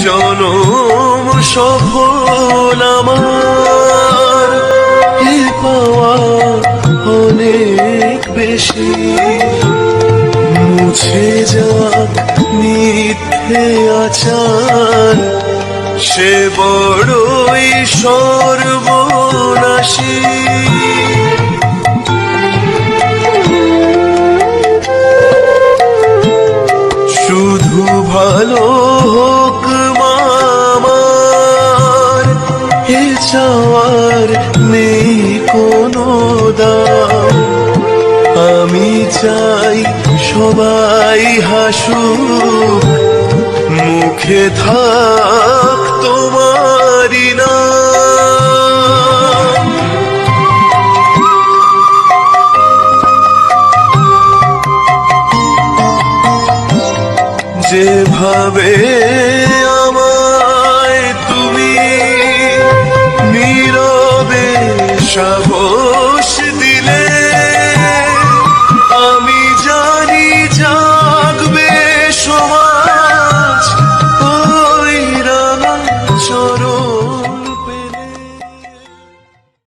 জনম সফল আমার, এ পাওয়া অনেক বেশি। মুছে যাক মিথ্যে আচার, সে বড়ই সর্বনাশী। শুধু ভালো হোক আমার, এ চাওয়ার নেই কোনো দাম। আমি চাই সবাই হাসুক, মুখে থাক তোমারি নাম। যেভাবে আমায় তুমি নীরবে সাগর